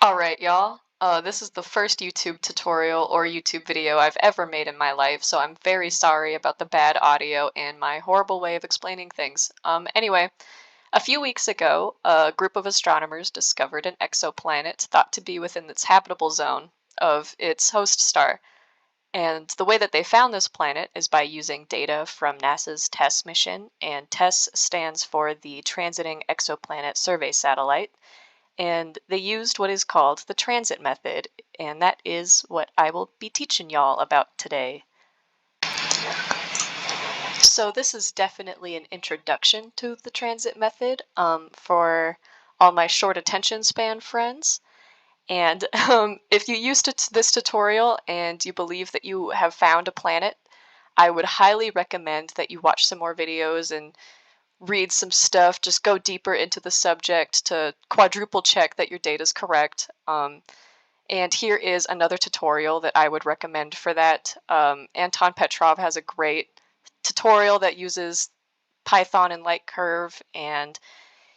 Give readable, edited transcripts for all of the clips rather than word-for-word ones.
Alright, y'all. This is the first YouTube tutorial or YouTube video I've ever made in my life, so I'm very sorry about the bad audio and my horrible way of explaining things. Anyway, a few weeks ago, a group of astronomers discovered an exoplanet thought to be within its habitable zone of its host star. And the way that they found this planet is by using data from NASA's TESS mission, and TESS stands for the Transiting Exoplanet Survey Satellite. And they used what is called the transit method, and that is what I will be teaching y'all about today. So this is definitely an introduction to the transit method for all my short attention span friends. And if you used this tutorial and you believe that you have found a planet, I would highly recommend that you watch some more videos and read some stuff, just go deeper into the subject to quadruple check that your data is correct. And here is another tutorial that I would recommend for that. Anton Petrov has a great tutorial that uses Python and lightkurve, and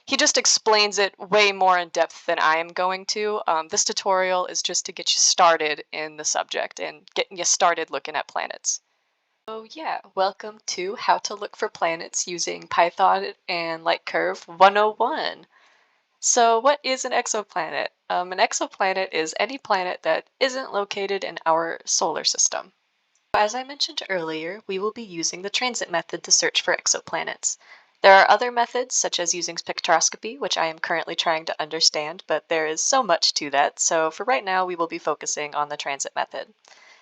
he just explains it way more in depth than I am going to. This tutorial is just to get you started in the subject and getting you started looking at planets. So yeah, welcome to How to Look for Planets Using Python and Lightkurve 101. So what is an exoplanet? An exoplanet is any planet that isn't located in our solar system. As I mentioned earlier, we will be using the transit method to search for exoplanets. There are other methods, such as using spectroscopy, which I am currently trying to understand, but there is so much to that, so for right now we will be focusing on the transit method.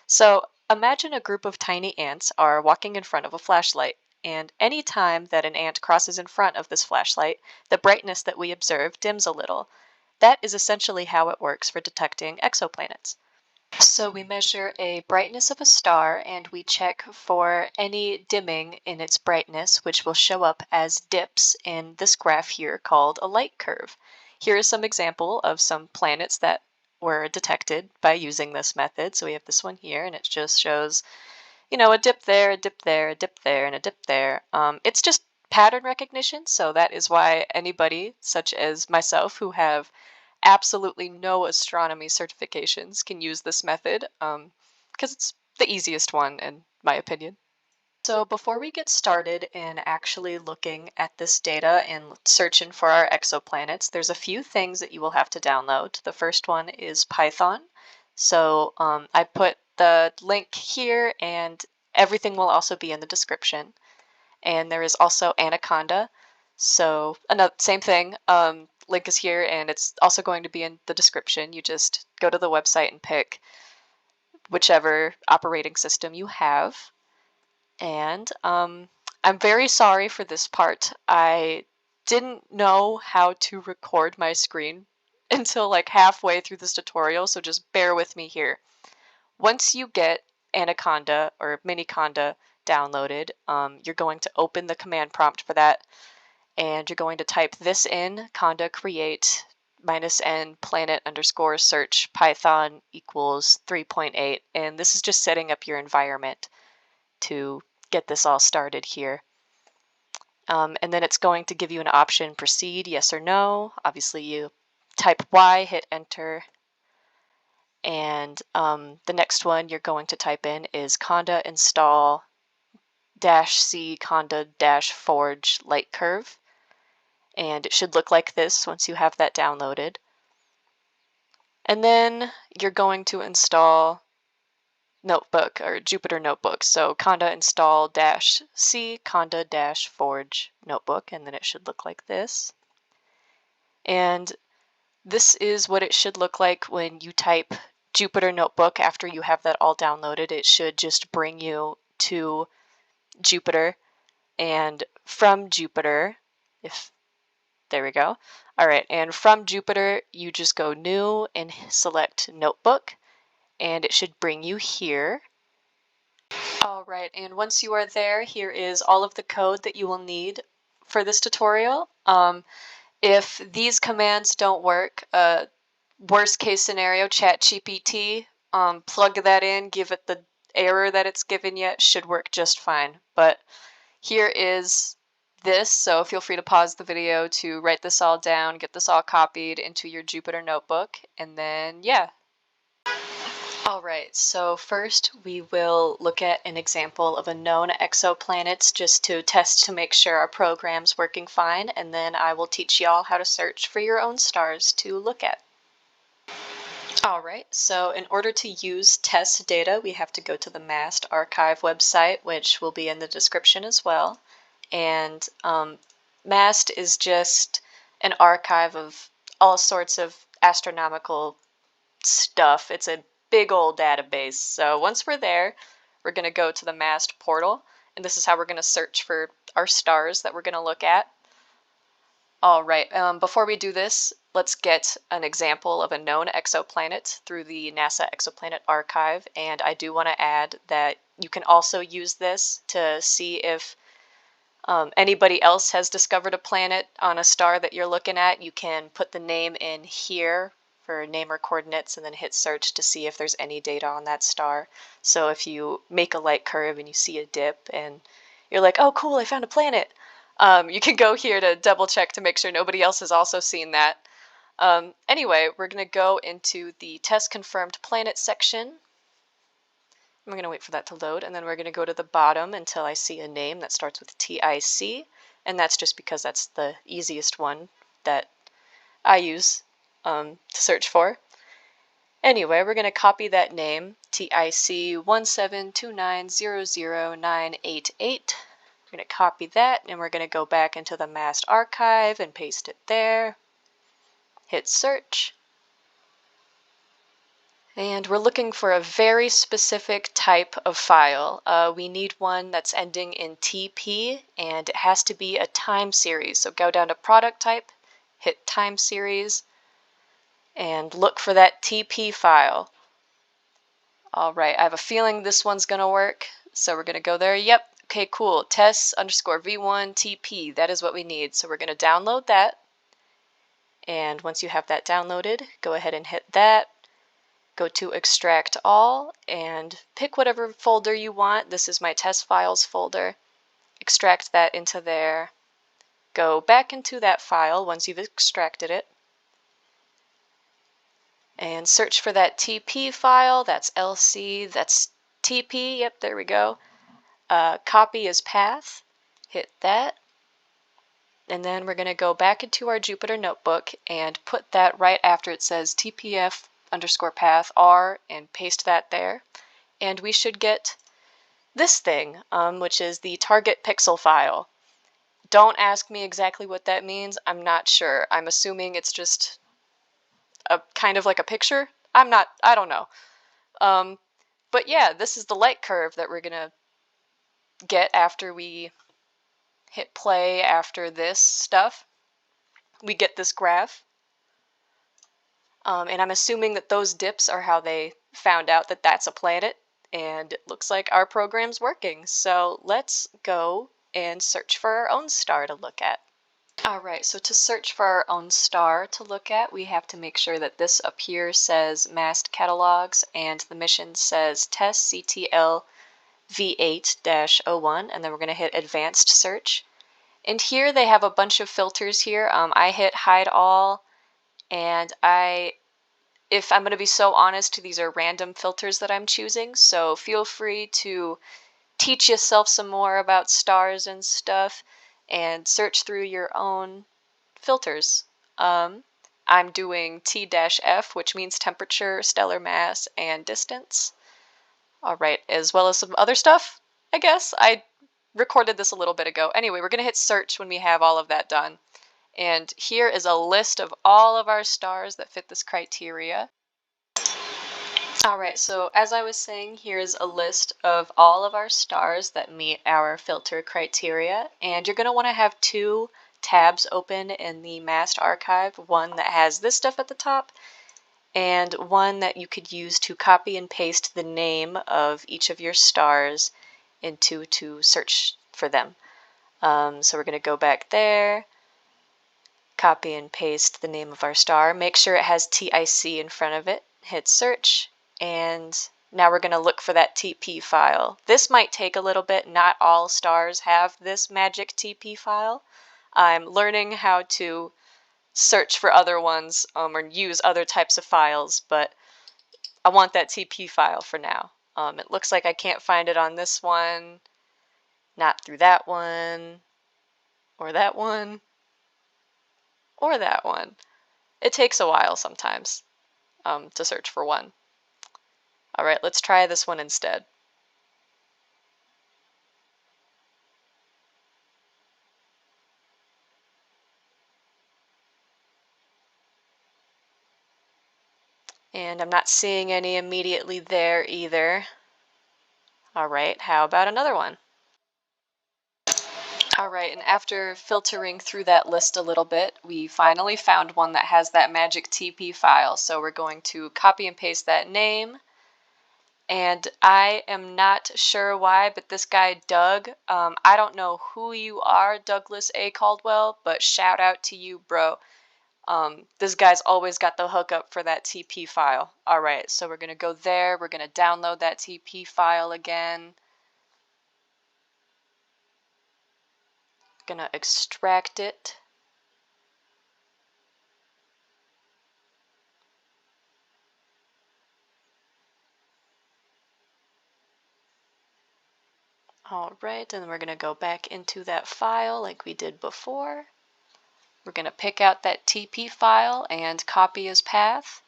So imagine a group of tiny ants are walking in front of a flashlight, and any time that an ant crosses in front of this flashlight, the brightness that we observe dims a little. That is essentially how it works for detecting exoplanets. So we measure a brightness of a star and we check for any dimming in its brightness, which will show up as dips in this graph here called a light curve. Here is some example of some planets that were detected by using this method. So we have this one here, and it just shows, a dip there, a dip there, a dip there, and a dip there. It's just pattern recognition, so that is why anybody, such as myself, who have absolutely no astronomy certifications, can use this method, because it's the easiest one, in my opinion. So before we get started in actually looking at this data and searching for our exoplanets, there's a few things that you will have to download. The first one is Python. So I put the link here, and everything will also be in the description. And there is also Anaconda. So another same thing. Link is here, and it's also going to be in the description. You just go to the website and pick whichever operating system you have. And I'm very sorry for this part. I didn't know how to record my screen until like halfway through this tutorial, so just bear with me here. Once you get Anaconda or Miniconda downloaded, you're going to open the command prompt for that, and you're going to type this in, conda create -n planet underscore search python equals 3.8, and this is just setting up your environment to get this all started here. And then it's going to give you an option, proceed, yes or no. Obviously you type Y, hit enter, and the next one you're going to type in is conda install -c conda -forge lightkurve, and it should look like this once you have that downloaded. And then you're going to install Notebook or Jupyter Notebook. So conda install -c conda -forge notebook, and then it should look like this. And this is what it should look like when you type Jupyter Notebook after you have that all downloaded. It should just bring you to Jupyter, and from Jupyter, there we go. All right, and from Jupyter, you just go new and select Notebook, and it should bring you here. All right, and once you are there, here is all of the code that you will need for this tutorial. If these commands don't work, worst case scenario, ChatGPT, plug that in, give it the error that it's given you, it should work just fine. But here is this, so feel free to pause the video to write this all down, get this all copied into your Jupyter notebook, and then yeah. Alright, so first we will look at an example of a known exoplanet just to test to make sure our program's working fine, and then I will teach y'all how to search for your own stars to look at. Alright, so in order to use TESS data, we have to go to the MAST archive website, which will be in the description as well. And MAST is just an archive of all sorts of astronomical stuff. It's a big old database. So once we're there, we're going to go to the MAST portal, and this is how we're going to search for our stars that we're going to look at. All right, before we do this, let's get an example of a known exoplanet through the NASA Exoplanet Archive, and I do want to add that you can also use this to see if anybody else has discovered a planet on a star that you're looking at. You can put the name in here for name or coordinates and then hit search to see if there's any data on that star. So if you make a light curve and you see a dip and you're like, oh cool, I found a planet, you can go here to double check to make sure nobody else has also seen that. Anyway, we're going to go into the TESS confirmed planet section. I'm going to wait for that to load, and then we're going to go to the bottom until I see a name that starts with TIC, and that's just because that's the easiest one that I use to search for. Anyway, we're going to copy that name, TIC 172900988. We're going to copy that, and we're going to go back into the MAST archive and paste it there. Hit search. And we're looking for a very specific type of file. We need one that's ending in TP, and it has to be a time series. So go down to product type, hit time series, and look for that TP file. Alright, I have a feeling this one's going to work, so we're going to go there. Yep, okay, cool. TESS_v1 TP, that is what we need. So we're going to download that. And once you have that downloaded, go ahead and hit that. Go to extract all and pick whatever folder you want. This is my test files folder. Extract that into there. Go back into that file once you've extracted it. And search for that TP file. That's LC, that's TP. Yep, there we go. Copy as path. Hit that. And then we're going to go back into our Jupyter notebook and put that right after it says TPF_path R and paste that there. And we should get this thing, which is the target pixel file. Don't ask me exactly what that means. I'm not sure. I'm assuming it's just a kind of like a picture. I don't know. But yeah, this is the light curve that we're going to get after we hit play after this stuff. We get this graph. And I'm assuming that those dips are how they found out that that's a planet, and it looks like our program's working. So let's go and search for our own star to look at. Alright, so to search for our own star to look at, we have to make sure that this up here says MAST catalogs and the mission says TESS CTL V8-01, and then we're going to hit advanced search. And here they have a bunch of filters here. I hit hide all, and if I'm going to be so honest, these are random filters that I'm choosing, so feel free to teach yourself some more about stars and stuff and search through your own filters. I'm doing T-F, which means temperature, stellar mass, and distance. Alright, as well as some other stuff, I guess. I recorded this a little bit ago. Anyway, we're going to hit search when we have all of that done. And here is a list of all of our stars that fit this criteria. Alright, so as I was saying, here's a list of all of our stars that meet our filter criteria. And you're going to want to have two tabs open in the MAST archive, one that has this stuff at the top, and one that you could use to copy and paste the name of each of your stars into to search for them. So we're going to go back there, copy and paste the name of our star, make sure it has TIC in front of it, hit search, and Now we're going to look for that TP file. This might take a little bit. Not all stars have this magic TP file. I'm learning how to search for other ones or use other types of files, but I want that TP file for now. It looks like I can't find it on this one, not through that one, or that one, or that one. It takes a while sometimes to search for one. All right, let's try this one instead. And I'm not seeing any immediately there either. All right, how about another one? All right, and after filtering through that list a little bit, we finally found one that has that magic TP file. So we're going to copy and paste that name. And I am not sure why, but this guy, Doug, I don't know who you are, Douglas A. Caldwell, but shout out to you, bro. This guy's always got the hookup for that TP file. All right, so we're going to go there. We're going to download that TP file again. Going to extract it. All right, and we're going to go back into that file like we did before. We're going to pick out that TP file and copy as path.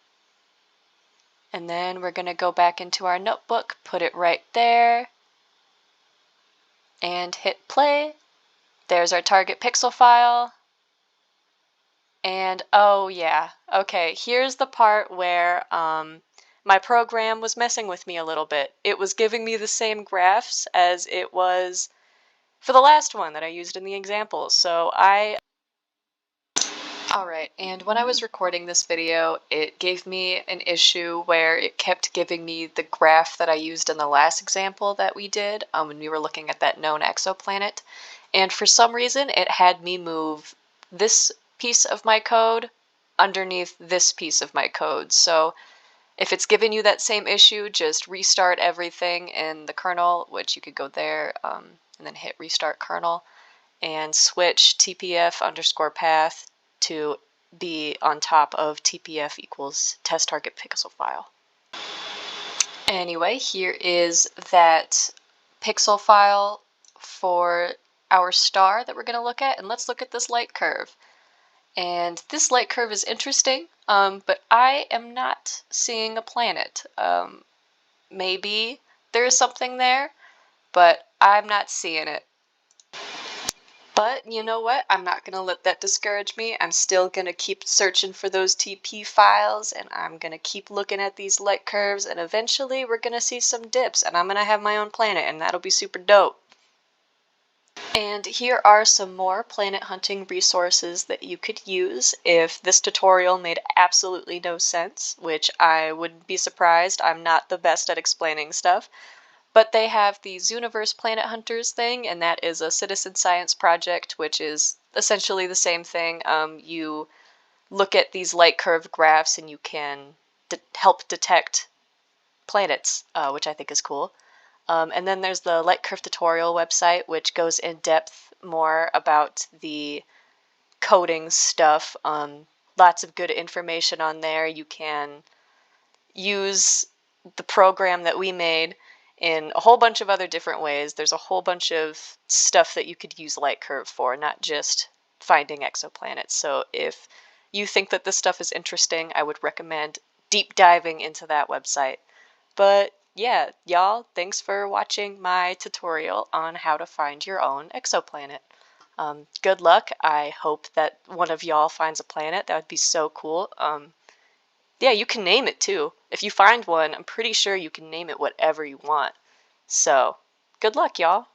And then we're going to go back into our notebook, put it right there, and hit play. There's our target pixel file. And oh yeah, okay, here's the part where my program was messing with me a little bit. It was giving me the same graphs as it was for the last one that I used in the example. So Alright, and when I was recording this video, it gave me an issue where it kept giving me the graph that I used in the last example that we did when we were looking at that known exoplanet. And for some reason, it had me move this piece of my code underneath this piece of my code. So if it's giving you that same issue, just restart everything in the kernel, which you could go there and then hit restart kernel and switch tpf_path to be on top of tpf equals test target pixel file. Anyway, here is that pixel file for our star that we're going to look at, and let's look at this light curve. And this light curve is interesting, but I am not seeing a planet. Maybe there is something there, but I'm not seeing it. But you know what? I'm not going to let that discourage me. I'm still going to keep searching for those TP files, and I'm going to keep looking at these light curves, and eventually we're going to see some dips, and I'm going to have my own planet, and that'll be super dope. And here are some more planet hunting resources that you could use if this tutorial made absolutely no sense, which I wouldn't be surprised. I'm not the best at explaining stuff. But they have the Zooniverse Planet Hunters thing, and that is a citizen science project, which is essentially the same thing. You look at these light curve graphs and you can help detect planets, which I think is cool. And then there's the Light Curve tutorial website, which goes in depth more about the coding stuff. Lots of good information on there. You can use the program that we made in a whole bunch of other different ways. There's a whole bunch of stuff that you could use light curve for, not just finding exoplanets. So if you think that this stuff is interesting, I would recommend deep diving into that website. But yeah, y'all, thanks for watching my tutorial on how to find your own exoplanet. Good luck. I hope that one of y'all finds a planet. That would be so cool. Yeah, you can name it too. If you find one, I'm pretty sure you can name it whatever you want. So, good luck, y'all.